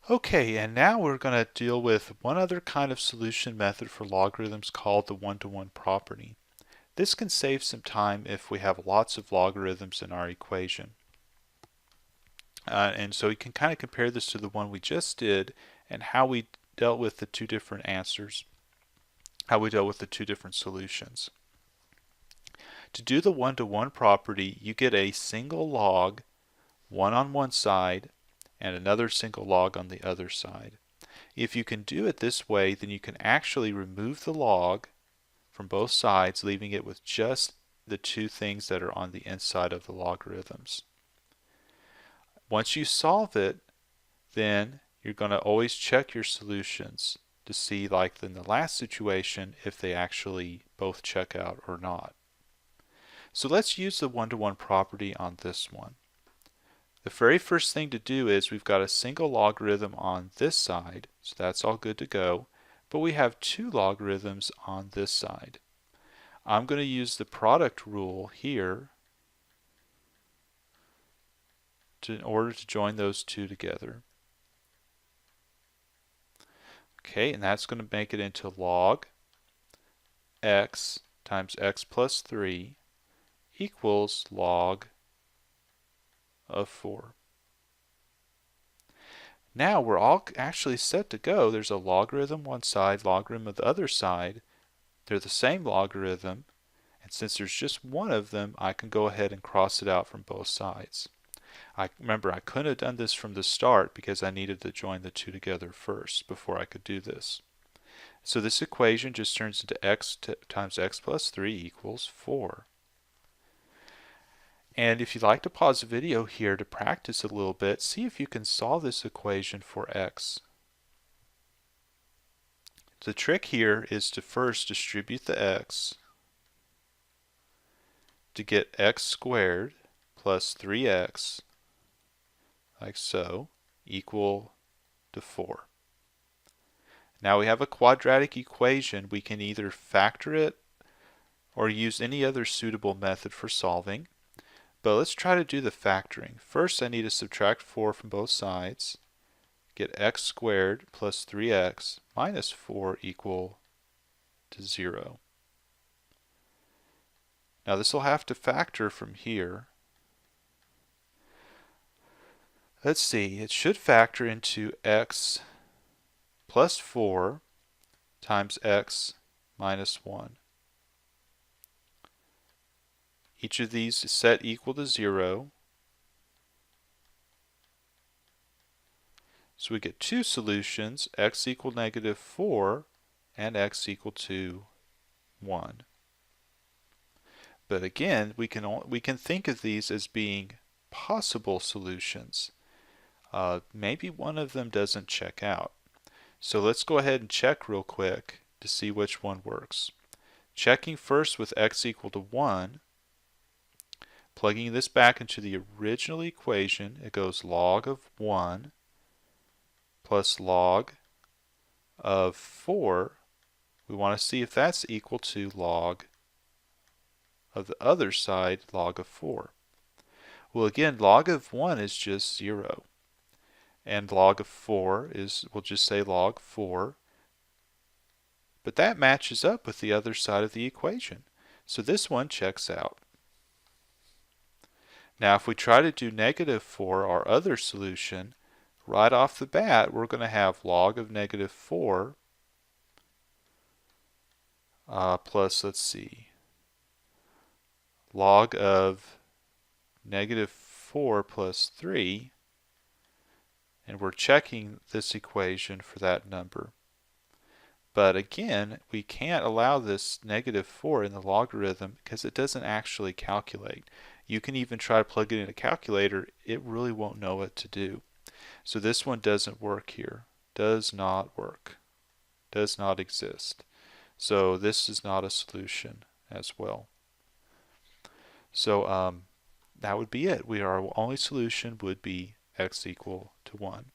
Okay, and now we're going to deal with one other kind of solution method for logarithms called the one-to-one property. This can save some time if we have lots of logarithms in our equation. And so you can kind of compare this to the one we just did and how we dealt with the two different answers, how we dealt with the two different solutions. To do the one-to-one property, you get a single log, one on one side, and another single log on the other side. If you can do it this way, then you can actually remove the log from both sides, leaving it with just the two things that are on the inside of the logarithms. Once you solve it, then you're going to always check your solutions to see, like in the last situation, if they actually both check out or not. So let's use the one-to-one property on this one. The very first thing to do is we've got a single logarithm on this side, so that's all good to go, but we have two logarithms on this side. I'm going to use the product rule here in order to join those two together. Okay, and that's going to make it into log x times x plus 3 equals log of 4. Now we're all actually set to go. There's a logarithm one side, logarithm of the other side. They're the same logarithm, and since there's just one of them, I can go ahead and cross it out from both sides. Remember, I couldn't have done this from the start because I needed to join the two together first before I could do this. So this equation just turns into x times x plus 3 equals 4. And if you'd like to pause the video here to practice a little bit, see if you can solve this equation for x. The trick here is to first distribute the x to get x squared plus 3x, like so, equal to 4. Now we have a quadratic equation. We can either factor it or use any other suitable method for solving. But let's try to do the factoring. First, I need to subtract 4 from both sides, get x squared plus 3x minus 4 equal to 0. Now this will have to factor from here. Let's see, it should factor into x plus 4 times x minus 1. Each of these is set equal to 0. So we get two solutions, x equal negative 4 and x equal to 1. But again, we can think of these as being possible solutions. Maybe one of them doesn't check out. So let's go ahead and check real quick to see which one works. Checking first with x equal to 1, plugging this back into the original equation, it goes log of 1 plus log of 4. We want to see if that's equal to log of the other side, log of 4. Well, again, log of 1 is just 0. And log of 4 is, we'll just say log 4. But that matches up with the other side of the equation. So this one checks out. Now if we try to do negative 4, our other solution, right off the bat we're going to have log of negative 4 plus, let's see, log of negative 4 plus 3, and we're checking this equation for that number. But again, we can't allow this negative 4 in the logarithm because it doesn't actually calculate. You can even try to plug it in a calculator, it really won't know what to do. So this one doesn't work here. Does not work. Does not exist. So this is not a solution as well. So that would be it. Our only solution would be x equal to 1.